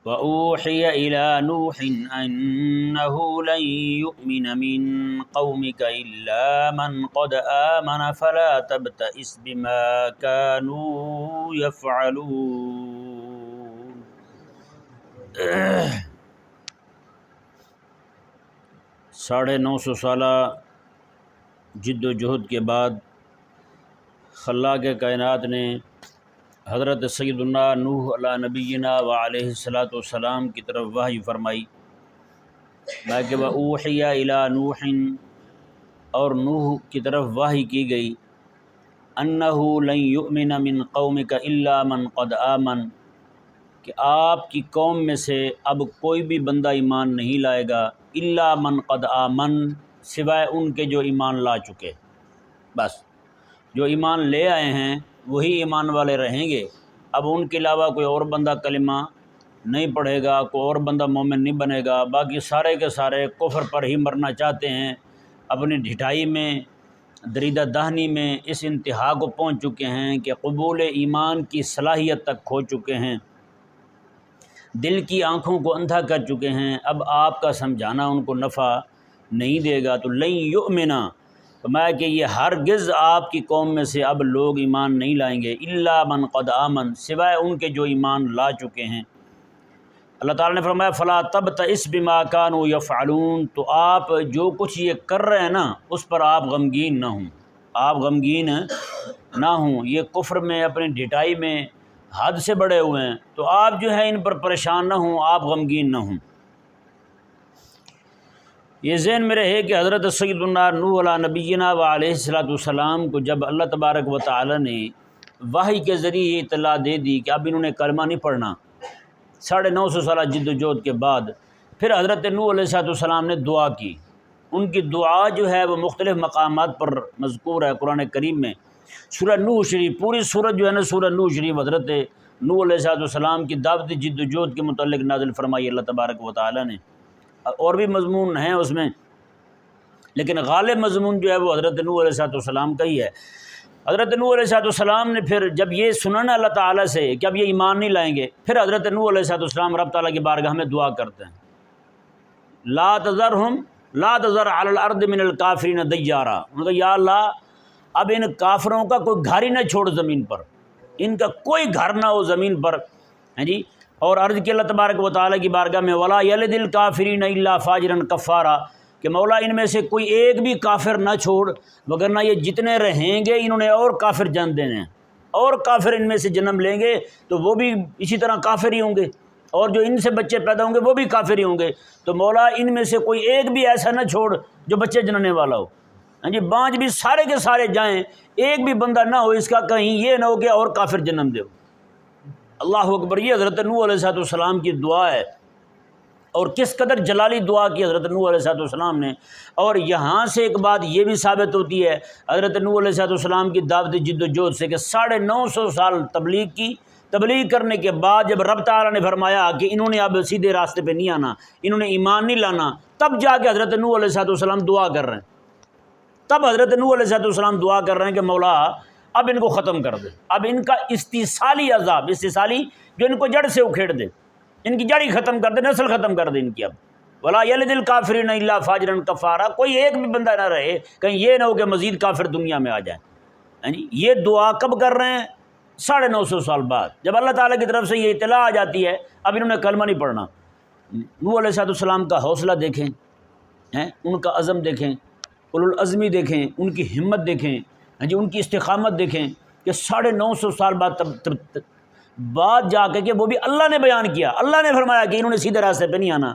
وَأُوحِيَ إِلَى نُوحٍ أَنَّهُ لَن يُؤْمِنَ مِن قَوْمِكَ إِلَّا مَن قَدْ آمَنَ فَلَا تَبْتَئِسْ بِمَا كَانُوا يَفْعَلُونَ۔ 950 سالہ جد و جہد کے بعد خلاق کائنات نے حضرت سیدنا نوح علیہ نبینا و علیہ الصلاۃ والسلام کی طرف وحی فرمائی، کہ وَأُوحِيَ إِلَى نُوحٍ، اور نوح کی طرف وحی کی گئی، أَنَّهُ لَن يُؤْمِنَ مِن قَوْمِكَ إِلَّا مَن قَدْ آمَنَ، کہ آپ کی قوم میں سے اب کوئی بھی بندہ ایمان نہیں لائے گا، إِلَّا مَن قَدْ آمَن، سوائے ان کے جو ایمان لا چکے۔ بس جو ایمان لے آئے ہیں وہی ایمان والے رہیں گے، اب ان کے علاوہ کوئی اور بندہ کلمہ نہیں پڑھے گا، کوئی اور بندہ مومن نہیں بنے گا، باقی سارے کے سارے کفر پر ہی مرنا چاہتے ہیں، اپنی ڈھٹائی میں دریدہ دہنی میں اس انتہا کو پہنچ چکے ہیں کہ قبول ایمان کی صلاحیت تک کھو چکے ہیں، دل کی آنکھوں کو اندھا کر چکے ہیں، اب آپ کا سمجھانا ان کو نفع نہیں دے گا۔ تو لن یؤمنا، فرمایا کہ یہ ہرگز آپ کی قوم میں سے اب لوگ ایمان نہیں لائیں گے، الا من قد آمن، سوائے ان کے جو ایمان لا چکے ہیں۔ اللہ تعالیٰ نے فرمایا فلا تبتئس بما كانوا يفعلون، تو آپ جو کچھ یہ کر رہے ہیں نا اس پر آپ غمگین نہ ہوں، آپ غمگین نہ ہوں، یہ کفر میں اپنی ڈھٹائی میں حد سے بڑھے ہوئے ہیں، تو آپ جو ہے ان پر پریشان نہ ہوں، آپ غمگین نہ ہوں۔ یہ ذہن میں رہے کہ حضرت سیدنا نوح علیہ نبینا و علیہ الصلاۃ والسلام کو جب اللہ تبارک و تعالی نے وحی کے ذریعے یہ اطلاع دے دی کہ اب انہوں نے کلمہ نہیں پڑھنا، 950 سالہ جد و جہد کے بعد پھر حضرت نوح علیہ الصلاۃ والسلام نے دعا کی۔ ان کی دعا جو ہے وہ مختلف مقامات پر مذکور ہے قرآن کریم میں۔ سورہ نوح شریف، پوری سورت جو ہے نا سورہ نوح شریف حضرت نوح علیہ الصلاۃ والسلام کی دعوت جد و جہد کے متعلق نازل فرمائی اللہ تبارک و تعالی نے، اور بھی مضمون ہیں اس میں، لیکن غالب مضمون جو ہے وہ حضرت نوح علیہ الصلوۃ والسلام کا ہی ہے۔ حضرت نوح علیہ الصلوۃ والسلام نے پھر جب یہ سنا نا اللہ تعالیٰ سے کہ اب یہ ایمان نہیں لائیں گے، پھر حضرت نوح علیہ الصلوۃ والسلام رب تعالیٰ کی بارگاہ میں دعا کرتے ہیں، لا تذر علی الارض من الکافرین دیارا، انہوں نے کہا یا اللہ اب ان کافروں کا کوئی گھر ہی نہ چھوڑ زمین پر، ان کا کوئی گھر نہ ہو زمین پر، ہیں جی۔ اور عرض کی اللہ تبارک و تعالیٰ کی بارگاہ میں ولا یلد الکافرین الا فاجرا کفارا، کہ مولا ان میں سے کوئی ایک بھی کافر نہ چھوڑ، وگرنہ یہ جتنے رہیں گے انہوں نے اور کافر جنم دینے ہیں، اور کافر ان میں سے جنم لیں گے تو وہ بھی اسی طرح کافر ہی ہوں گے، اور جو ان سے بچے پیدا ہوں گے وہ بھی کافر ہی ہوں گے، تو مولا ان میں سے کوئی ایک بھی ایسا نہ چھوڑ جو بچے جننے والا ہو، ہاں جی، بانج بھی سارے کے سارے جائیں، ایک بھی بندہ نہ ہو اس کا کہیں یہ نہ ہو کہ اور کافر جنم دے۔ اللہ اکبر، یہ حضرت نوح علیہ الصلوۃ والسلام کی دعا ہے، اور کس قدر جلالی دعا کی حضرت نوح علیہ الصلوۃ والسلام نے۔ اور یہاں سے ایک بات یہ بھی ثابت ہوتی ہے حضرت نوح علیہ الصلوۃ والسلام کی دعوت جد و جہد سے کہ 950 سال تبلیغ کی، تبلیغ کرنے کے بعد جب رب تعالیٰ نے فرمایا کہ انہوں نے اب سیدھے راستے پہ نہیں آنا، انہوں نے ایمان نہیں لانا، تب جا کے حضرت نوح علیہ الصلوۃ والسلام دعا کر رہے ہیں، تب حضرت نوح علیہ الصلوۃ والسلام دعا کر رہے ہیں کہ مولا اب ان کو ختم کر دے، اب ان کا استیصالی عذاب، استیصالی جو ان کو جڑ سے اکھیڑ دے، ان کی جڑ ہی ختم کر دے، نسل ختم کر دے ان کی۔ اب ولا یلد الکافرین الا فاجرا کفارا، کوئی ایک بھی بندہ نہ رہے کہیں یہ نہ ہو کہ مزید کافر دنیا میں آ جائیں۔ یعنی یہ دعا کب کر رہے ہیں؟ 950 سال بعد، جب اللہ تعالیٰ کی طرف سے یہ اطلاع آ جاتی ہے اب انہوں نے کلمہ نہیں پڑھنا۔ نوح علیہ السلام کا حوصلہ دیکھیں، ان کا عزم دیکھیں، اولو العزمی دیکھیں، ان کی ہمت دیکھیں، جی ان کی استقامت دیکھیں کہ 950 سال بعد جا کے کہ وہ بھی اللہ نے بیان کیا، اللہ نے فرمایا کہ انہوں نے سیدھے راستے پہ نہیں آنا،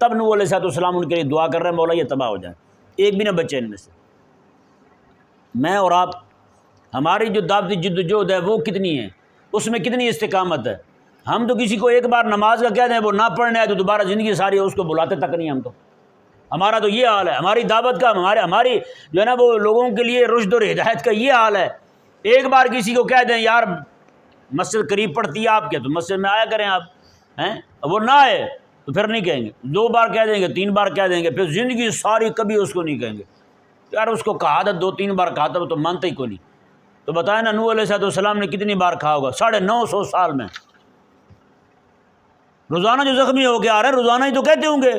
تب نوح علیہ السلام ان کے لیے دعا کر رہے ہیں مولا یہ تباہ ہو جائیں، ایک بھی نہ بچے ان میں سے۔ میں اور آپ، ہماری جو دعوتی جد و جہد ہے وہ کتنی ہے، اس میں کتنی استقامت ہے؟ ہم تو کسی کو ایک بار نماز کا کہہ دیں وہ نہ پڑھنے آئے تو دوبارہ زندگی ساری اس کو بلاتے تک نہیں، ہم تو، ہمارا تو یہ حال ہے، ہماری دعوت کا، ہماری جو ہے نا وہ لوگوں کے لیے رشد اور ہدایت کا یہ حال ہے۔ ایک بار کسی کو کہہ دیں یار مسجد قریب پڑتی ہے آپ کے، تو مسجد میں آیا کریں آپ، وہ نہ آئے تو پھر نہیں کہیں گے، 2 بار کہہ دیں گے، 3 بار کہہ دیں گے، پھر زندگی ساری کبھی اس کو نہیں کہیں گے، یار اس کو کہا تھا 2-3 بار کہا تھا وہ تو مانتا ہی کوئی نہیں۔ تو بتائیں نا نوح علیہ السلام نے کتنی بار کہا ہوگا 950 سال میں۔ روزانہ جو زخمی ہو کے آ رہے ہیں روزانہ ہی تو کہتے ہوں گے،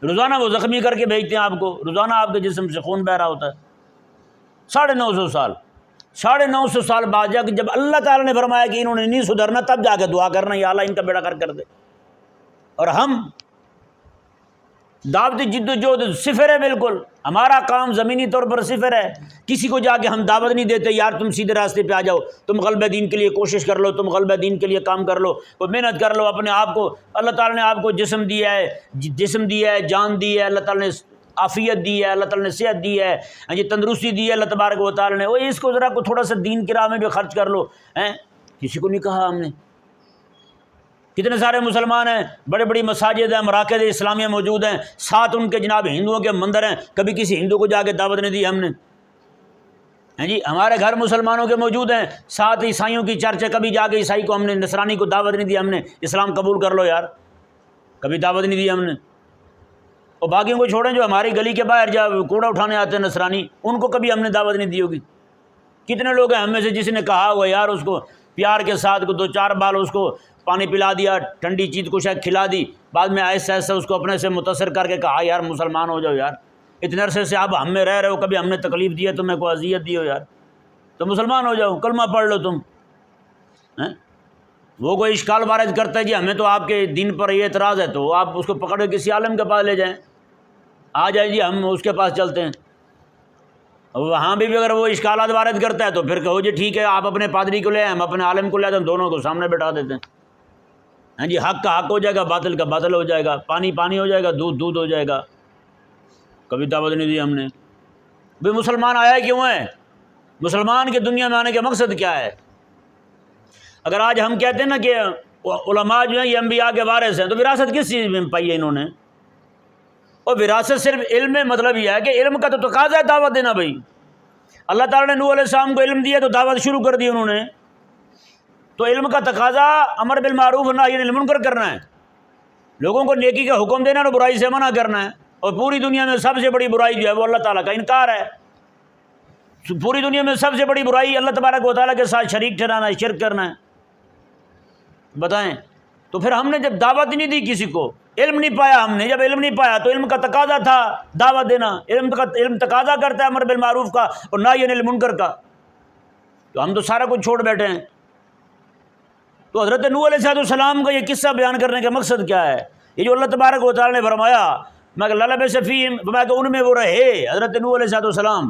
روزانہ وہ زخمی کر کے بھیجتے ہیں آپ کو، روزانہ آپ کے جسم سے خون بہ رہا ہوتا ہے۔ 950 سال، 950 سال بعد جا کے جب اللہ تعالیٰ نے فرمایا کہ انہوں نے نہیں سدھرنا، تب جا کے دعا کرنا یا اللہ ان کا بیڑا کر دے۔ اور ہم دعوتی جد و جہد صفر ہے، بالکل ہمارا کام زمینی طور پر صفر ہے۔ کسی کو جا کے ہم دعوت نہیں دیتے یار تم سیدھے راستے پہ آ جاؤ، تم غلبہ دین کے لیے کوشش کر لو، تم غلبہ دین کے لیے کام کر لو، وہ محنت کر لو اپنے آپ کو۔ اللہ تعالیٰ نے آپ کو جسم دیا ہے، جان دی ہے، اللہ تعالیٰ نے عافیت دی ہے، اللہ تعالیٰ نے صحت دی ہے، جی تندرستی دی ہے اللہ تبارک و تعالیٰ نے، وہ اس کو ذرا کو تھوڑا سا دین کی راہ میں بھی خرچ کر لو، کسی کو نہیں کہا ہم نے۔ کتنے سارے مسلمان ہیں، بڑے بڑی مساجد ہیں، مراکز اسلامیہ موجود ہیں، ساتھ ان کے جناب ہندوؤں کے مندر ہیں، کبھی کسی ہندو کو جا کے دعوت نہیں دی ہم نے۔ جی ہمارے گھر مسلمانوں کے موجود ہیں، ساتھ عیسائیوں کی چرچ ہے، کبھی جا کے عیسائی کو ہم نے، نصرانی کو دعوت نہیں دی ہم نے، اسلام قبول کر لو یار، کبھی دعوت نہیں دی ہم نے۔ اور باقیوں کو چھوڑیں جو ہماری گلی کے باہر جب کوڑا اٹھانے آتے ہیں نصرانی، ان کو کبھی ہم نے دعوت نہیں دی ہوگی۔ کتنے لوگ ہیں ہم میں سے جس نے کہا ہوا یار اس کو پیار کے ساتھ کو 2-4 بال اس کو پانی پلا دیا، ٹھنڈی چیز کچھ ہے کھلا دی، بعد میں ایسے ایسے اس کو اپنے سے متاثر کر کے کہا یار مسلمان ہو جاؤ یار، اتنے عرصے سے آپ ہم میں رہ رہے ہو، کبھی ہم نے تکلیف دی ہے تمہیں، کوئی اذیت دی ہو یار، تو مسلمان ہو جاؤ، کلمہ پڑھ لو تم۔ وہ کوئی اشکال وارد کرتا ہے جی ہمیں تو آپ کے دین پر یہ اعتراض ہے، تو آپ اس کو پکڑ کے کسی عالم کے پاس لے جائیں، آ جائے جی ہم اس کے پاس چلتے ہیں۔ وہاں بھی اگر وہ اشکالات وارد کرتا ہے تو پھر کہو جی ٹھیک ہے آپ اپنے پادری کو لے آئیں، ہم اپنے عالم کو لے آتے ہیں، دونوں کو سامنے بٹھا دیتے ہیں۔ ہاں جی حق کا حق ہو جائے گا، باطل کا باطل ہو جائے گا، پانی پانی ہو جائے گا، دودھ دودھ ہو جائے گا۔ کبھی دعوت نہیں دی ہم نے۔ بھئی مسلمان آیا کیوں ہے؟ مسلمان کے دنیا میں آنے کا مقصد کیا ہے؟ اگر آج ہم کہتے ہیں نا کہ علماء جو ہیں یہ انبیاء کے وارث ہیں، تو وراثت کس چیز میں پائی ہے انہوں نے؟ اور وراثت صرف علم میں، مطلب یہ ہے کہ علم کا تو تقاضا ہے دعوت دینا۔ بھائی اللہ تعالیٰ نے نوح علیہ السلام کو علم دیا تو دعوت شروع کر دی انہوں نے، تو علم کا تقاضا امر بالمعروف نہی عن المنکر کرنا ہے، لوگوں کو نیکی کا حکم دینا اور برائی سے منع کرنا ہے۔ اور پوری دنیا میں سب سے بڑی برائی جو ہے وہ اللہ تعالیٰ کا انکار ہے۔ پوری دنیا میں سب سے بڑی برائی اللہ تبارک و تعالیٰ کے ساتھ شریک ٹھہرانا ہے، شرک کرنا ہے۔ بتائیں، تو پھر ہم نے جب دعوت نہیں دی کسی کو، علم نہیں پایا ہم نے، جب علم نہیں پایا تو علم کا تقاضا تھا دعوت دینا، علم تقاضا کرتا ہے امر بالمعروف کا اور نہی عن المنکر کا، تو ہم تو سارا کچھ چھوڑ بیٹھے ہیں۔ تو حضرت نوح علیہ السلام کا یہ قصہ بیان کرنے کا مقصد کیا ہے؟ یہ جو اللہ تبارک و تعالیٰ نے فرمایا میں کہ للبث فیہم، فرمایا کہ ان میں وہ رہے حضرت نوح علیہ السلام،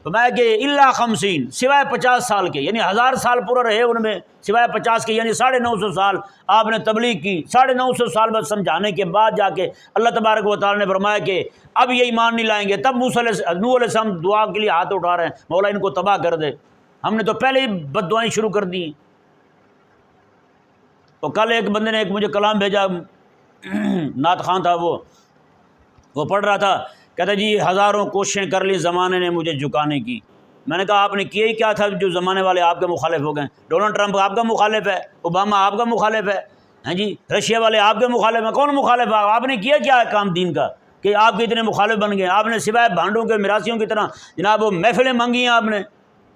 فرمایا کہ الا 50 سوائے 50 سال کے، یعنی 1000 سال پورا رہے ان میں، سوائے 50 کے، یعنی 950 سال آپ نے تبلیغ کی، 950 سال بعد سمجھانے کے بعد جا کے اللہ تبارک و تعالیٰ نے فرمایا کہ اب یہ ایمان نہیں لائیں گے۔ تب نوح علیہ السلام دعا کے لیے ہاتھ اٹھا رہے ہیں، مولا ان کو تباہ کر دے، ہم نے تو پہلے ہی بد دعائیں شروع کر دی۔ اور کل ایک بندے نے مجھے کلام بھیجا، نعت خان تھا، وہ پڑھ رہا تھا، کہتا جی ہزاروں کوششیں کر لی زمانے نے مجھے جھکانے کی۔ میں نے کہا آپ نے کیا ہی کیا تھا جو زمانے والے آپ کے مخالف ہو گئے؟ ڈونلڈ ٹرمپ آپ کا مخالف ہے، اوباما آپ کا مخالف ہے، ہاں جی رشیا والے آپ کے مخالف ہیں، کون مخالف ہے؟ آپ نے کیا کیا کام دین کا کہ آپ کے اتنے مخالف بن گئے؟ آپ نے سوائے بھانڈوں کے میراثیوں کی طرح جناب وہ محفلیں منگی ہیں آپ نے،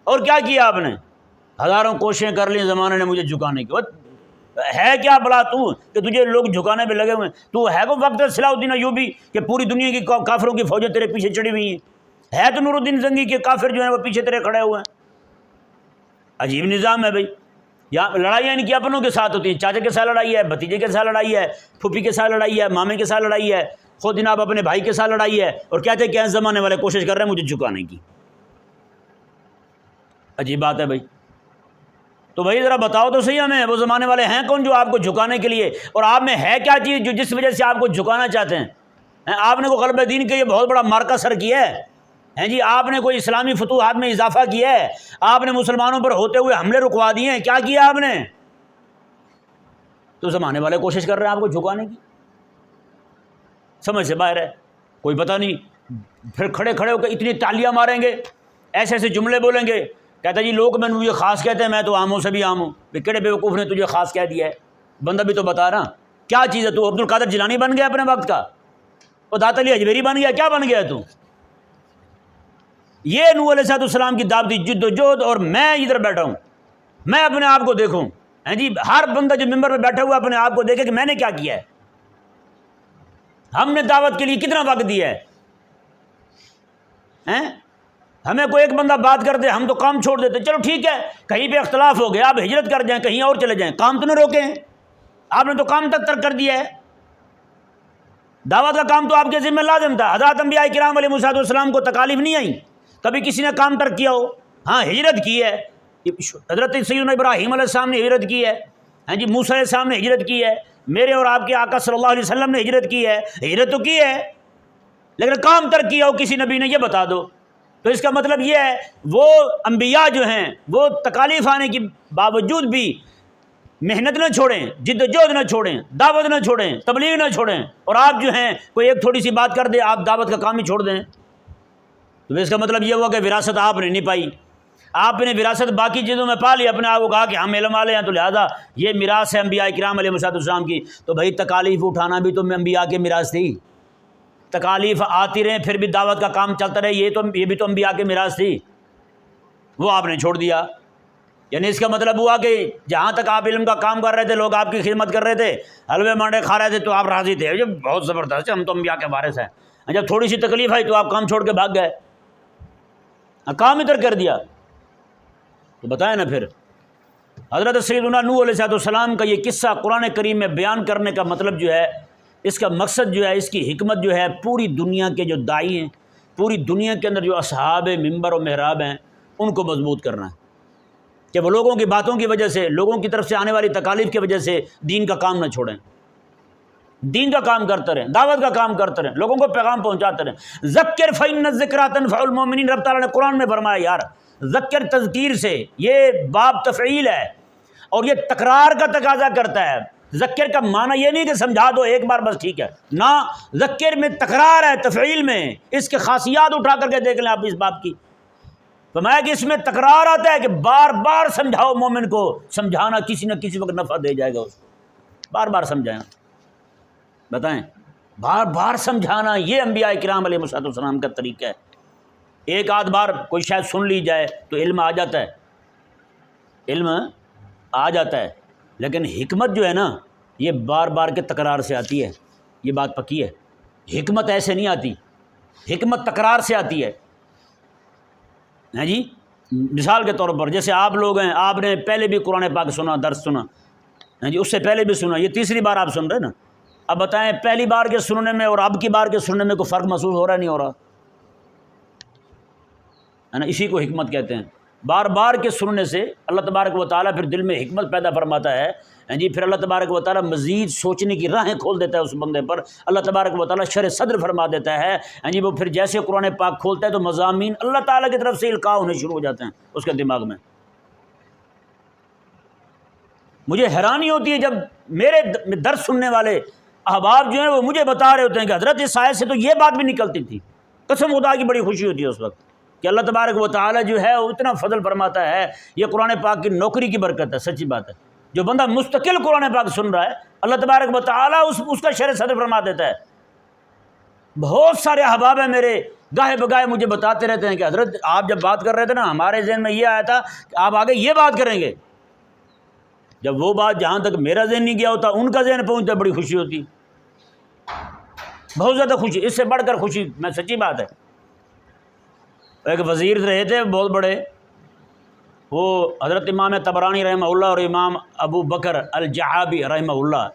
اور کیا کیا آپ نے؟ ہزاروں کوششیں کر لی زمانے نے مجھے جھکانے کی۔ ہے کیا بلا تو کہ تجھے لوگ جھکانے پہ لگے ہوئے ہیں؟ تو ہے کو وقت صلاح الدین ایوبی کہ پوری دنیا کی کافروں کی فوجیں تیرے پیچھے چڑھی ہوئی ہیں؟ ہے تو نور الدین زنگی کے کافر جو ہیں وہ پیچھے تیرے کھڑے ہوئے ہیں؟ عجیب نظام ہے بھائی۔ یہاں لڑائیاں ان کی اپنوں کے ساتھ ہوتی ہیں، چاچا کے ساتھ لڑائی ہے، بھتیجے کے ساتھ لڑائی ہے، پھوپھی کے ساتھ لڑائی ہے، مامے کے ساتھ لڑائی ہے، خود جناب اپنے بھائی کے ساتھ لڑائی ہے، اور کہتے ہیں کہ زمانے والے کوشش کر رہے ہیں مجھے جھکانے کی۔ عجیب بات ہے بھائی۔ تو بھائی ذرا بتاؤ تو صحیح ہمیں، وہ زمانے والے ہیں کون جو آپ کو جھکانے کے لیے، اور آپ میں ہے کیا چیز جو جس وجہ سے آپ کو جھکانا چاہتے ہیں؟ آپ نے کوئی غلبہ دین کے یہ بہت بڑا مارکہ سر کیا ہے جی، آپ نے کوئی اسلامی فتوحات میں اضافہ کیا ہے، آپ نے مسلمانوں پر ہوتے ہوئے حملے رکوا دیے ہیں، کیا کیا آپ نے؟ تو زمانے والے کوشش کر رہے ہیں آپ کو جھکانے کی، سمجھ سے باہر ہے، کوئی پتہ نہیں، پھر کھڑے کھڑے ہو کے اتنی تالیاں ماریں گے، ایسے ایسے جملے بولیں گے، کہتا جی لوگ میں مجھے خاص کہتے ہیں، میں تو عاموں سے بھی عام ہوں۔ کہڑے بیوقوف نے تجھے خاص کہہ دیا ہے؟ بندہ بھی تو بتا رہا کیا چیز ہے، تو عبد القادر جیلانی بن گیا اپنے وقت کا، اور داتا علی اجمیری بن گیا، کیا بن گیا تو؟ یہ نوح علیہ السلام کی دعوتی جد و جہد، اور میں ادھر بیٹھا ہوں، میں اپنے آپ کو دیکھوں ہیں جی ہر بندہ جو ممبر پہ بیٹھا ہوا اپنے آپ کو دیکھے کہ میں نے کیا کیا ہے، ہم نے دعوت کے لیے کتنا وقت دیا ہے۔ ہمیں کوئی ایک بندہ بات کر دے ہم تو کام چھوڑ دیتے، چلو ٹھیک ہے کہیں پہ اختلاف ہو گیا آپ ہجرت کر جائیں کہیں اور چلے جائیں، کام تو نہ روکے ہیں، آپ نے تو کام تک ترک کر دیا ہے۔ دعوت کا کام تو آپ کے ذمہ لازم تھا۔ حضرات انبیاء کرام علیہ الصلوۃ والسلام کو تکالیف نہیں آئیں، کبھی کسی نے کام ترک کیا ہو؟ ہاں ہجرت کی ہے، حضرت سیدنا ابراہیم علیہ السلام نے ہجرت کی ہے، ہاں جی موسیٰ علیہ السلام نے ہجرت کی ہے، میرے اور آپ کے آقا صلی اللہ علیہ وسلم نے ہجرت کی ہے، ہجرت تو کی ہے، لیکن کام ترک کیا ہو کسی نبی نے، یہ بتا دو۔ تو اس کا مطلب یہ ہے وہ انبیاء جو ہیں وہ تکالیف آنے کے باوجود بھی محنت نہ چھوڑیں، جد و جہد نہ چھوڑیں، دعوت نہ چھوڑیں، تبلیغ نہ چھوڑیں، اور آپ جو ہیں کوئی ایک تھوڑی سی بات کر دے آپ دعوت کا کام ہی چھوڑ دیں، تو اس کا مطلب یہ ہوا کہ وراثت آپ نے نہیں پائی۔ آپ نے وراثت باقی چیزوں میں پا لی، اپنے آپ کو کہا کہ ہم علم والے ہیں تو لہٰذا یہ میراث ہے انبیاء کرام علیہ السلام کی، تو بھائی تکالیف اٹھانا بھی تو انبیاء کے میراث تھی، تکالیف آتی رہیں پھر بھی دعوت کا کام چلتا رہے، یہ بھی تو انبیاء کے میراث تھی، وہ آپ نے چھوڑ دیا۔ یعنی اس کا مطلب ہوا کہ جہاں تک آپ علم کا کام کر رہے تھے لوگ آپ کی خدمت کر رہے تھے، حلوے مانڈے کھا رہے تھے تو آپ راضی تھے، یہ بہت زبردست ہے ہم تو انبیاء کے وارث ہیں۔ جب تھوڑی سی تکلیف آئی تو آپ کام چھوڑ کے بھاگ گئے، کام ادھر کر دیا۔ تو بتائیں نا پھر حضرت سیدنا نوح علیہ السلام کا یہ قصہ قرآن کریم میں بیان کرنے کا مطلب جو ہے، اس کا مقصد جو ہے، اس کی حکمت جو ہے، پوری دنیا کے جو داعی ہیں، پوری دنیا کے اندر جو اصحاب منبر و محراب ہیں ان کو مضبوط کرنا ہے کہ وہ لوگوں کی باتوں کی وجہ سے، لوگوں کی طرف سے آنے والی تکالیف کی وجہ سے دین کا کام نہ چھوڑیں، دین کا کام کرتے رہیں، دعوت کا کام کرتے رہیں، لوگوں کو پیغام پہنچاتے رہیں۔ ذکر فإن الذکریٰ تنفع المؤمنین، رب تعالیٰ نے قرآن میں فرمایا یار ذکر تذکیر سے، یہ باب تفعیل ہے اور یہ تکرار کا تقاضا کرتا ہے۔ ذکر کا معنی یہ نہیں کہ سمجھا دو ایک بار بس ٹھیک ہے، نہ، ذکر میں تکرار ہے، تفعیل میں، اس کے خاصیات اٹھا کر کے دیکھ لیں آپ اس باب کی، فرمایا کہ اس میں تکرار آتا ہے کہ بار بار سمجھاؤ مومن کو، سمجھانا کسی نہ کسی وقت نفع دے جائے گا اس کو، بار بار سمجھائیں، بتائیں بار بار سمجھانا، یہ انبیاء کرام علیہ السلام کا طریقہ ہے۔ ایک آدھ بار کوئی شاید سن لی جائے تو علم آ جاتا ہے، علم آ جاتا ہے، لیکن حکمت جو ہے نا یہ بار بار کے تکرار سے آتی ہے، یہ بات پکی ہے۔ حکمت ایسے نہیں آتی، حکمت تکرار سے آتی ہے۔ ہیں جی مثال کے طور پر جیسے آپ لوگ ہیں، آپ نے پہلے بھی قرآن پاک سنا، درس سنا، ہیں جی اس سے پہلے بھی سنا، یہ تیسری بار آپ سن رہے ہیں نا، اب بتائیں پہلی بار کے سننے میں اور اب کی بار کے سننے میں کوئی فرق محسوس ہو رہا نہیں ہو رہا ہے نا؟ اسی کو حکمت کہتے ہیں۔ بار بار کے سننے سے اللہ تبارک و تعالیٰ پھر دل میں حکمت پیدا فرماتا ہے، ہیں جی پھر اللہ تبارک و تعالیٰ مزید سوچنے کی راہیں کھول دیتا ہے اس بندے پر، اللہ تبارک و تعالیٰ شرح صدر فرما دیتا ہے، ہیں جی وہ پھر جیسے قرآن پاک کھولتا ہے تو مضامین اللہ تعالیٰ کی طرف سے القاء ہونے شروع ہو جاتے ہیں اس کے دماغ میں۔ مجھے حیرانی ہوتی ہے جب میرے درس سننے والے احباب جو ہیں وہ مجھے بتا رہے ہوتے ہیں کہ حضرت اس آیت سے تو یہ بات بھی نکلتی تھی، قسم خدا کی بڑی خوشی ہوتی ہے اس وقت کہ اللہ تبارک و تعالیٰ جو ہے وہ اتنا فضل فرماتا ہے۔ یہ قرآن پاک کی نوکری کی برکت ہے، سچی بات ہے۔ جو بندہ مستقل قرآن پاک سن رہا ہے اللہ تبارک و تعالیٰ اس کا شرح صدر فرما دیتا ہے۔ بہت سارے احباب ہیں میرے گاہے بگاہے مجھے بتاتے رہتے ہیں کہ حضرت آپ جب بات کر رہے تھے نا ہمارے ذہن میں یہ آیا تھا کہ آپ آگے یہ بات کریں گے، جب وہ بات جہاں تک میرا ذہن نہیں گیا ہوتا ان کا ذہن پہنچتا بڑی خوشی ہوتی، بہت زیادہ خوشی، اس سے بڑھ کر خوشی، میں سچی بات ہے۔ ایک وزیر رہے تھے بہت بڑے، وہ حضرت امام طبرانی رحمہ اللہ اور امام ابو بکر الجعابی رحمہ اللہ،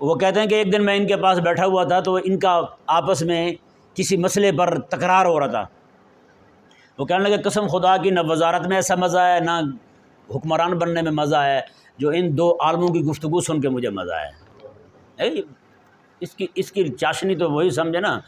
وہ کہتے ہیں کہ ایک دن میں ان کے پاس بیٹھا ہوا تھا تو ان کا آپس میں کسی مسئلے پر تکرار ہو رہا تھا۔ وہ کہنے لگے قسم خدا کی نہ وزارت میں ایسا مزہ ہے نہ حکمران بننے میں مزہ ہے جو ان دو عالموں کی گفتگو سن کے مجھے مزہ ہے۔ اس کی چاشنی تو وہی سمجھے نا،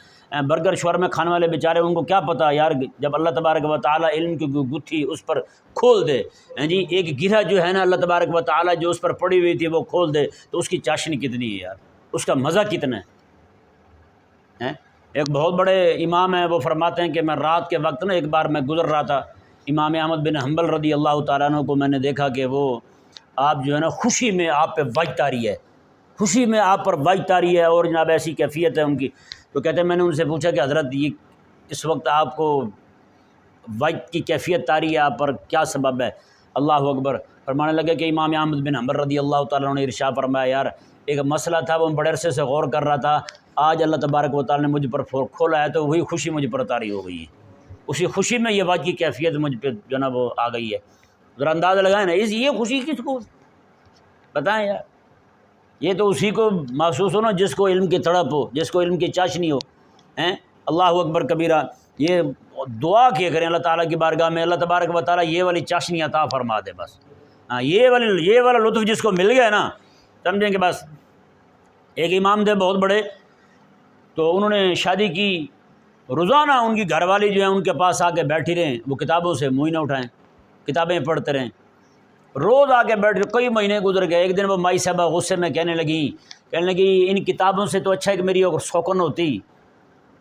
برگر شورمے کھانے والے بیچارے ان کو کیا پتہ یار، جب اللہ تبارک و تعالیٰ علم کی گتھی اس پر کھول دے، جی ایک گرہ جو ہے نا اللہ تبارک و تعالیٰ جو اس پر پڑی ہوئی تھی وہ کھول دے تو اس کی چاشنی کتنی ہے یار، اس کا مزہ کتنا ہے۔ ایک بہت بڑے امام ہیں وہ فرماتے ہیں کہ میں رات کے وقت نا ایک بار میں گزر رہا تھا، امام احمد بن حنبل رضی اللہ تعالیٰ عنہ کو میں نے دیکھا کہ وہ آپ جو ہے نا خوشی میں آپ پہ وجد طاری ہے، خوشی میں آپ پر وجد طاری ہے اور جناب ایسی کیفیت ہے ان کی۔ تو کہتے ہیں میں نے ان سے پوچھا کہ حضرت یہ اس وقت آپ کو وجد کی کیفیت طاری ہے آپ پر، کیا سبب ہے؟ اللہ اکبر۔ فرمانے لگے کہ امام احمد بن حنبل رضی اللہ تعالیٰ عنہ نے ارشاد فرمایا، یار ایک مسئلہ تھا، وہ بڑے عرصے سے غور کر رہا تھا، آج اللہ تبارک و تعالیٰ نے مجھ پر کھولا ہے تو وہی خوشی مجھ پر طاری ہو گئی ہے، اسی خوشی میں یہ واقعی کیفیت مجھ پہ جو نا وہ آ گئی ہے۔ ذرا اندازہ لگائیں نا، یہ خوشی کس کو بتائیں یار، یہ تو اسی کو محسوس ہو نا جس کو علم کی تڑپ ہو، جس کو علم کی چاشنی ہو۔ اللہ اکبر کبیرہ، یہ دعا کیا کریں اللہ تعالیٰ کی بارگاہ میں، اللہ تبارک و تعالیٰ یہ والی چاشنی عطا فرما دے بس۔ ہاں، یہ والا لطف جس کو مل گیا نا، سمجھیں کہ بس۔ ایک امام تھے بہت بڑے، تو انہوں نے شادی کی، روزانہ ان کی گھر والی جو ہیں ان کے پاس آ کے بیٹھی رہیں، وہ کتابوں سے منہ نہ اٹھائیں، کتابیں پڑھتے رہیں، روز آ کے بیٹھ، کئی مہینے گزر گئے۔ ایک دن وہ مائی صاحبہ غصے میں کہنے لگی ان کتابوں سے تو اچھا ہے کہ میری اور سوکن ہوتی،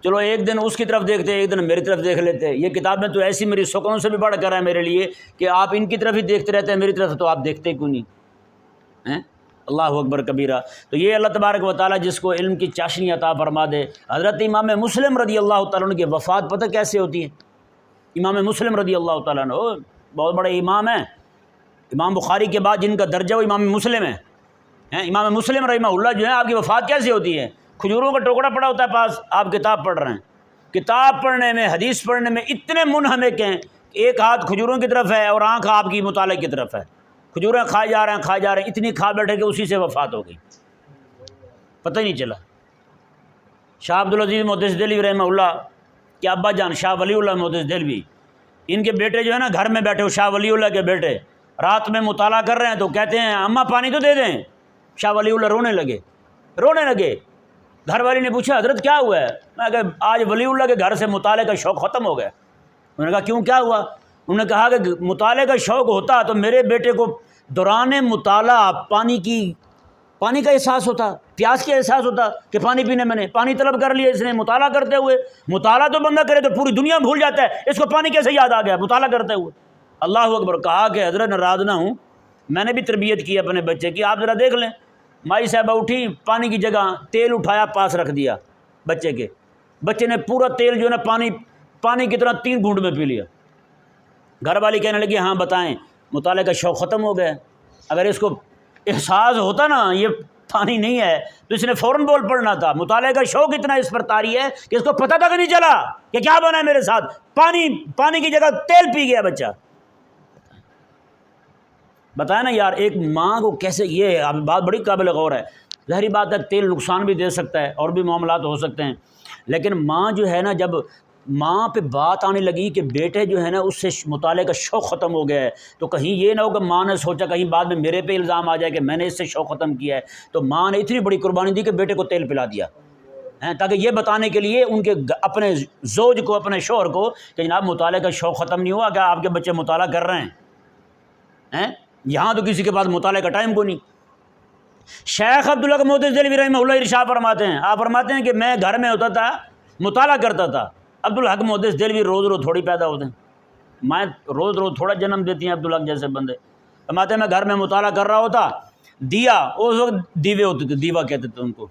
چلو ایک دن اس کی طرف دیکھتے، ایک دن میری طرف دیکھ لیتے، یہ کتابیں تو ایسی میری سوکنوں سے بھی بڑھ کر ہیں میرے لیے کہ آپ ان کی طرف ہی دیکھتے رہتے ہیں، میری طرف تو آپ دیکھتے کیوں نہیں؟ اللہ اکبر کبیرہ۔ تو یہ اللہ تبارک و تعالیٰ جس کو علم کی چاشنی عطا فرما دے۔ حضرت امام مسلم رضی اللہ تعالیٰ عنہ کی وفات پتہ کیسے ہوتی ہے؟ امام مسلم رضی اللہ تعالیٰ عنہ بہت بڑے امام ہیں، امام بخاری کے بعد جن کا درجہ وہ امام مسلم ہے۔ امام مسلم رحمہ اللہ جو ہے، آپ کی وفات کیسے ہوتی ہے؟ کھجوروں کا ٹوکڑا پڑا ہوتا ہے پاس، آپ کتاب پڑھ رہے ہیں، کتاب پڑھنے میں، حدیث پڑھنے میں اتنے منہمک ہیں کہ ایک ہاتھ کھجوروں کی طرف ہے اور آنکھ آپ کی مطالعے کی طرف ہے، کھجوریں کھائے جا رہے ہیں، اتنی کھا بیٹھے کہ اسی سے وفات ہو گئی، پتہ ہی نہیں چلا۔ شاہ عبدالعزیز محدث دہلوی رحمہ اللہ کے ابا جان شاہ ولی اللہ محدث دہلوی، ان کے بیٹے جو ہے نا گھر میں بیٹھے ہو، شاہ ولی اللہ کے بیٹے رات میں مطالعہ کر رہے ہیں تو کہتے ہیں اماں پانی تو دے دیں۔ شاہ ولی اللہ رونے لگے۔ گھر والی نے پوچھا حضرت کیا ہوا ہے؟ میں کہا آج ولی اللہ کے گھر سے مطالعے کا شوق ختم ہو گیا۔ انہوں نے کہا کیوں، کیا ہوا؟ انہوں نے کہا کہ مطالعے کا شوق ہوتا تو میرے بیٹے کو دوران مطالعہ پانی کا احساس ہوتا، پیاس کا احساس ہوتا کہ پانی پینے میں نے پانی طلب کر لیا اس نے مطالعہ کرتے ہوئے۔ مطالعہ تو بندہ کرے تو پوری دنیا بھول جاتا ہے، اس کو پانی کیسے یاد آ گیا مطالعہ کرتے ہوئے؟ اللہ اکبر۔ کہا کہ حضرت ناراض نہ ہوں، میں نے بھی تربیت کی اپنے بچے کی، آپ ذرا دیکھ لیں۔ مائی صاحبہ اٹھی، پانی کی جگہ تیل اٹھایا، پاس رکھ دیا بچے نے پورا تیل جو ہے نا پانی کی طرح 3 گھونٹ میں پی لیا۔ گھر والی کہنے لگی ہاں بتائیں، مطالعے کا شوق ختم ہو گیا۔ اگر اس کو احساس ہوتا نا یہ پانی نہیں ہے تو اس نے فوراً بول پڑنا تھا۔ مطالعے کا شوق اتنا اس پر طاری ہے کہ اس کو پتہ تک نہیں چلا کہ کیا بنا ہے میرے ساتھ، پانی کی جگہ تیل پی گیا بچہ۔ بتایا نا یار، ایک ماں کو کیسے، یہ بات بڑی قابل غور ہے۔ ظاہری بات ہے تیل نقصان بھی دے سکتا ہے اور بھی معاملات ہو سکتے ہیں، لیکن ماں جو ہے نا، جب ماں پہ بات آنے لگی کہ بیٹے جو ہے نا اس سے مطالعے کا شوق ختم ہو گیا ہے، تو کہیں یہ نہ ہو کہ ماں نے سوچا کہیں بعد میں میرے پہ الزام آ جائے کہ میں نے اس سے شوق ختم کیا ہے، تو ماں نے اتنی بڑی قربانی دی کہ بیٹے کو تیل پلا دیا، تاکہ یہ بتانے کے لیے ان کے اپنے زوج کو، اپنے شوہر کو کہ جناب مطالعے کا شوق ختم نہیں ہوا، کیا آپ کے بچے مطالعہ کر رہے ہیں؟ یہاں تو کسی کے پاس مطالعے کا ٹائم کو نہیں۔ شیخ عبداللہ محدث دہلوی رحمہ اللہ ارشاد فرماتے ہیں، آپ فرماتے ہیں کہ میں گھر میں ہوتا تھا، مطالعہ کرتا تھا۔ عبدالحق محدث دہلوی روز تھوڑی پیدا ہوتے ہیں، میں روز تھوڑا جنم دیتی ہیں عبدالحق جیسے بندے۔ فرماتے ہیں میں گھر میں مطالعہ کر رہا ہوتا، دیا اس وقت دیوے ہوتے تھے، دیوا کہتے تھے ان کو،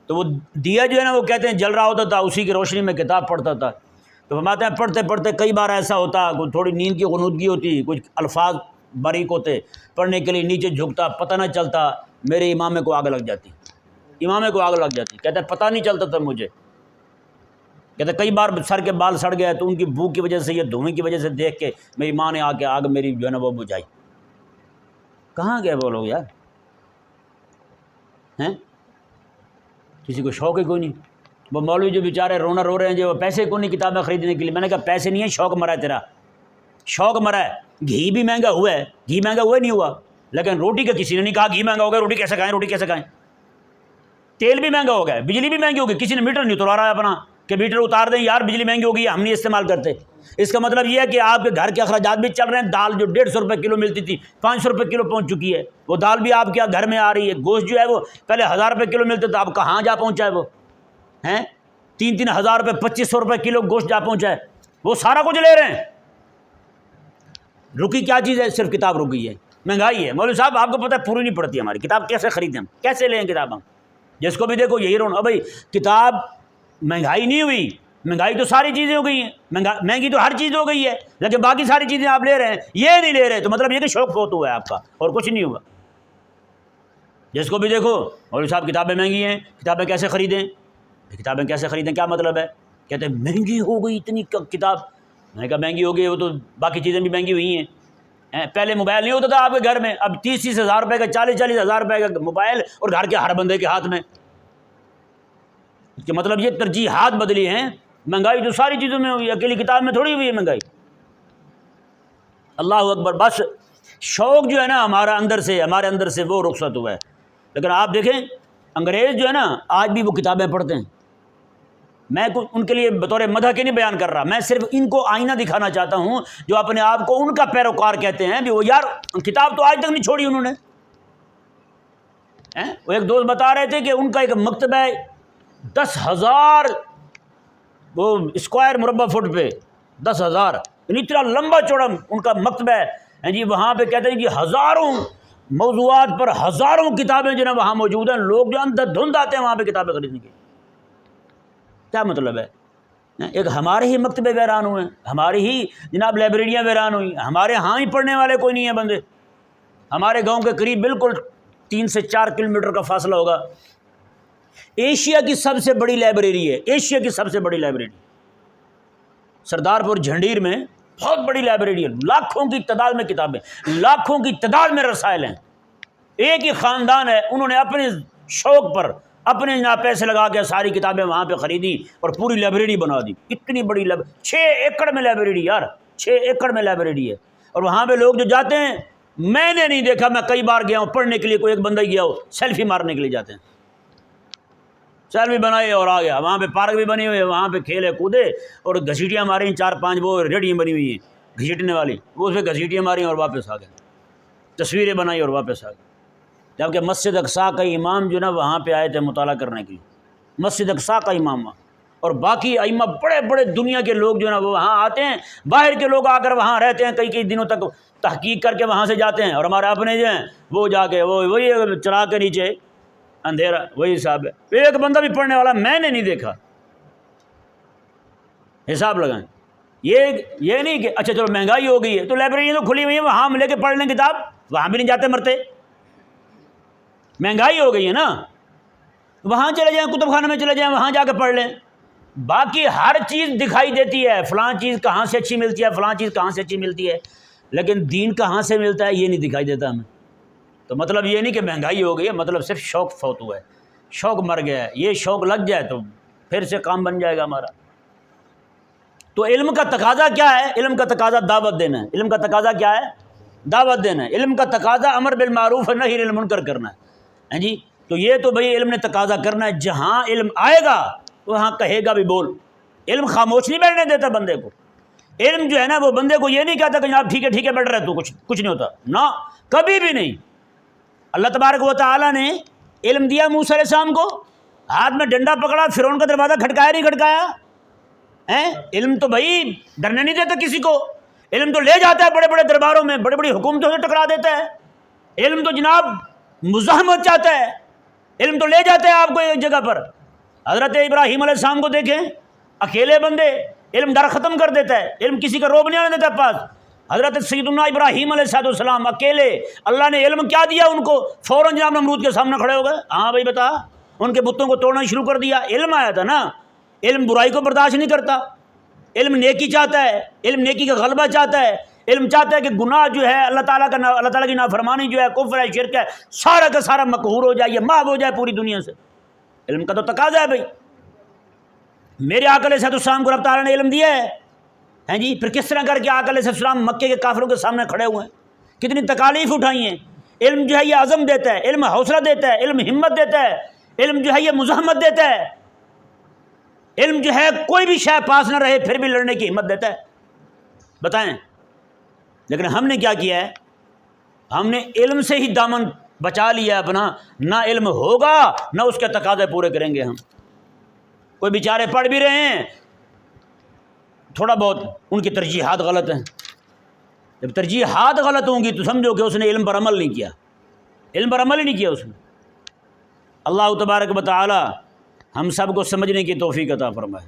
تو وہ دیا جو ہے نا وہ کہتے ہیں جل رہا ہوتا تھا، اسی کی روشنی میں کتاب پڑھتا تھا۔ تو فرماتے ہیں پڑھتے پڑھتے کئی بار ایسا ہوتا، کوئی تھوڑی نیند کی غنودگی ہوتی، کچھ الفاظ باریک ہوتے، پڑھنے کے لیے نیچے جھکتا، پتہ نہ چلتا، میرے امامے کو آگ لگ جاتی، کہتا ہے پتہ نہیں چلتا تھا مجھے، کہتا ہے کئی بار سر کے بال سڑ گئے تو ان کی بو کی وجہ سے، یہ دھوئیں کی وجہ سے دیکھ کے میری ماں نے آ کے آگ میری جو ہے نا وہ بجھائی۔ کہاں گئے وہ لوگ یار؟ کسی کو شوق ہی کوئی نہیں۔ وہ مولوی جو بیچارے رونا رو رہے ہیں جو پیسے کو نہیں کتابیں خریدنے کے لیے، میں نے کہا پیسے نہیں ہیں، شوق مرا ہے تیرا، شوق مرا ہے۔ گھی بھی مہنگا ہوا ہے، گھی مہنگا ہوا نہیں ہوا، لیکن روٹی کا کسی نے نہیں کہا گھی مہنگا ہو گیا، روٹی کیسے کھائیں۔ تیل بھی مہنگا ہو گیا، بجلی بھی مہنگی ہو گئی، کسی نے میٹر نہیں اتارا ہے اپنا کہ میٹر اتار دیں یار بجلی مہنگی ہو گئی، ہم نہیں استعمال کرتے۔ اس کا مطلب یہ ہے کہ آپ کے گھر کے اخراجات بھی چل رہے ہیں۔ دال جو 150 روپے کلو ملتی تھی 500 روپے کلو پہنچ چکی ہے، وہ دال بھی آپ کے گھر میں آ رہی ہے۔ گوشت جو ہے وہ پہلے 1000 روپے کلو ملتا تھا، اب کہاں جا پہنچا ہے وہ؟ 3,000 روپے 2500 روپے کلو گوشت جا پہنچا ہے، وہ سارا کچھ لے رہے ہیں۔ رکی کیا چیز ہے؟ صرف کتاب رکی ہے، مہنگائی ہے۔ مولوی صاحب آپ کو پتہ ہے پوری نہیں پڑتی ہماری کتاب، کیسے خریدیں ہم، کیسے لیں کتاب ہم؟ جس کو بھی دیکھو یہی رونا، بھائی کتاب مہنگائی نہیں ہوئی، مہنگائی تو ساری چیزیں ہو گئی ہیں، مہنگی تو ہر چیز ہو گئی ہے، لیکن باقی ساری چیزیں آپ لے رہے ہیں، یہ نہیں لے رہے، تو مطلب یہ کہ شوق فوت ہوا ہے آپ کا، اور کچھ نہیں ہوا۔ جس کو بھی دیکھو مولوی صاحب کتابیں مہنگی ہیں، کتابیں کیسے خریدیں، کتابیں کیسے خریدیں، کیا مطلب ہے؟ کہتے ہیں مہنگی ہو گئی اتنی کتاب، میں نے کہا مہنگی ہو گئی، وہ تو باقی چیزیں بھی مہنگی ہوئی ہیں۔ پہلے موبائل نہیں ہوتا تھا آپ کے گھر میں، اب 30 ہزار روپے کا، 40 ہزار روپے کا موبائل، اور گھر کے ہر بندے کے ہاتھ میں۔ کہ مطلب یہ ترجیحات بدلی ہیں، مہنگائی تو ساری چیزوں میں ہوئی، اکیلی کتاب میں تھوڑی ہوئی ہے مہنگائی۔ اللہ اکبر۔ بس شوق جو ہے نا ہمارے اندر سے وہ رخصت ہوا ہے، لیکن آپ دیکھیں انگریز جو ہے نا آج بھی وہ کتابیں پڑھتے ہیں۔ میں ان کے لیے بطور مدح کے نہیں بیان کر رہا، میں صرف ان کو آئینہ دکھانا چاہتا ہوں جو اپنے آپ کو ان کا پیروکار کہتے ہیں، بھی وہ یار کتاب تو آج تک نہیں چھوڑی انہوں نے۔ وہ ایک دوست بتا رہے تھے کہ ان کا ایک مکتبہ 10,000 وہ اسکوائر مربع فٹ پہ 10,000، یعنی اتنا لمبا چوڑا ان کا مکتبہ ہے جی۔ وہاں پہ کہتے ہیں کہ ہزاروں موضوعات پر ہزاروں کتابیں جو ہے وہاں موجود ہیں، لوگ جو اندر دھند آتے ہیں وہاں پہ کتابیں خریدنے کے۔ کیا مطلب ہے؟ ایک ہمارے ہی مکتبے ویران ہوئے ہیں، ہماری ہی جناب لائبریریاں ویران ہوئی، ہمارے ہاں ہی پڑھنے والے کوئی نہیں ہیں بندے۔ ہمارے گاؤں کے قریب بالکل 3 سے 4 کلومیٹر کا فاصلہ ہوگا، ایشیا کی سب سے بڑی لائبریری ہے، ایشیا کی سب سے بڑی لائبریری سردار پور جھنڈیر میں، بہت بڑی لائبریری ہے، لاکھوں کی تعداد میں کتابیں، لاکھوں کی تعداد میں رسائل ہیں۔ ایک ہی خاندان ہے، انہوں نے اپنے شوق پر اپنے جناب پیسے لگا کے ساری کتابیں وہاں پہ خریدی اور پوری لائبریری بنا دی۔ اتنی بڑی 6 ایکڑ میں لائبریری، یار 6 ایکڑ میں لائبریری ہے، اور وہاں پہ لوگ جو جاتے ہیں، میں نے نہیں دیکھا، میں کئی بار گیا ہوں پڑھنے کے لیے، کوئی ایک بندہ گیا ہو سیلفی مارنے کے لیے جاتے ہیں، سیلفی بنائے اور آ گیا۔ وہاں پہ پارک بھی بنے ہوئے، وہاں پہ کھیلے کودے، اور گھسیٹیاں ماری 4-5 وہ ریڑیاں بنی ہوئی ہیں گھسیٹنے والی، وہ اس پہ گھسیٹیاں ماری اور واپس آ گئے، تصویریں بنائی اور واپس آ گئے۔ جبکہ مسجد اقصیٰ کا امام جو نا وہاں پہ آئے تھے مطالعہ کرنے کے لیے، مسجد اقصیٰ کا امام وہاں، اور باقی ائمہ بڑے بڑے دنیا کے لوگ جو نا وہ وہاں آتے ہیں، باہر کے لوگ آ کر وہاں رہتے ہیں، کئی دنوں تک تحقیق کر کے وہاں سے جاتے ہیں، اور ہمارے اپنے جو ہیں وہ جا کے وہی چلا کے نیچے اندھیرا وہی صاحب ہے۔ ایک بندہ بھی پڑھنے والا میں نے نہیں دیکھا۔ حساب لگائیں، یہ نہیں کہ اچھا چلو مہنگائی ہو گئی ہے تو لائبریریاں تو کھلی ہوئی ہیں، وہاں ہم لے کے پڑھ لیں کتاب، وہاں بھی نہیں جاتے مرتے۔ مہنگائی ہو گئی ہے نا، وہاں چلے جائیں، کتب خانے میں چلے جائیں، وہاں جا کے پڑھ لیں۔ باقی ہر چیز دکھائی دیتی ہے، فلاں چیز کہاں سے اچھی ملتی ہے، فلاں چیز کہاں سے اچھی ملتی ہے، لیکن دین کہاں سے ملتا ہے یہ نہیں دکھائی دیتا ہمیں۔ تو مطلب یہ نہیں کہ مہنگائی ہو گئی ہے، مطلب صرف شوق فوت ہوا ہے، شوق مر گیا ہے۔ یہ شوق لگ جائے تو پھر سے کام بن جائے گا ہمارا۔ تو علم کا تقاضا کیا ہے؟ علم کا تقاضا دعوت دینا ہے۔ علم کا تقاضا کیا ہے؟ دعوت دینا ہے۔ علم کا تقاضا امر بالمعروف نہی عن المنکر کرنا ہے جی۔ تو یہ تو بھئی علم نے تقاضا کرنا ہے، جہاں علم آئے گا وہاں کہے گا بھی بول۔ علم خاموش نہیں بیٹھنے دیتا بندے کو۔ علم جو ہے نا وہ بندے کو یہ نہیں کہتا کہ جناب ٹھیک ہے بیٹھ رہے تو کچھ نہیں ہوتا، نہ کبھی بھی نہیں۔ اللہ تبارک و تعالیٰ نے علم دیا موسیٰ علیہ السلام کو، ہاتھ میں ڈنڈا پکڑا، فرعون کا دروازہ کھٹکایا نہیں کھٹکایا؟ علم تو بھائی ڈرنے نہیں دیتا کسی کو، علم تو لے جاتا ہے بڑے بڑے درباروں میں، بڑے بڑی حکومتوں سے ٹکرا دیتا ہے۔ علم تو جناب مزاحمت چاہتا ہے، علم تو لے جاتا ہے آپ کو ایک جگہ پر۔ حضرت ابراہیم علیہ السلام کو دیکھیں، اکیلے بندے، علم ڈر ختم کر دیتا ہے، علم کسی کا روب نہیں آنے دیتا پاس۔ حضرت سیدنا ابراہیم علیہ السلام اکیلے، اللہ نے علم کیا دیا ان کو، فوراً جناب نمرود کے سامنے کھڑے ہو گئے، ہاں بھائی بتا، ان کے بتوں کو توڑنا شروع کر دیا۔ علم آیا تھا نا۔ علم برائی کو برداشت نہیں کرتا، علم نیکی چاہتا ہے، علم نیکی کا غلبہ چاہتا ہے، علم چاہتا ہے کہ گناہ جو ہے اللہ تعالیٰ کی نافرمانی جو ہے، کفر ہے، شرک ہے، سارا کا سارا مقہور ہو جائے، محو ہو جائے پوری دنیا سے۔ علم کا تو تقاضا ہے بھائی۔ میرے آقا علیہ السلام کو رب تعالیٰ نے علم دیا ہے جی، پھر کس طرح کر کے آقا علیہ السلام مکے کے کافروں کے سامنے کھڑے ہوئے ہیں، کتنی تکالیف اٹھائی ہیں۔ علم جو ہے یہ عزم دیتا ہے، علم حوصلہ دیتا ہے، علم ہمت دیتا ہے، علم جو ہے یہ مزاحمت دیتا ہے، علم جو ہے کوئی بھی شے پاس نہ رہے پھر بھی لڑنے کی ہمت دیتا ہے۔ بتائیں، لیکن ہم نے کیا کیا ہے؟ ہم نے علم سے ہی دامن بچا لیا اپنا، نہ علم ہوگا نہ اس کے تقاضے پورے کریں گے ہم۔ کوئی بیچارے پڑھ بھی رہے ہیں، تھوڑا بہت ان کی ترجیحات غلط ہیں۔ جب ترجیحات غلط ہوں گی تو سمجھو کہ اس نے علم پر عمل نہیں کیا، علم پر عمل ہی نہیں کیا اس نے۔ اللہ تبارک و تعالی ہم سب کو سمجھنے کی توفیق عطا فرمائے۔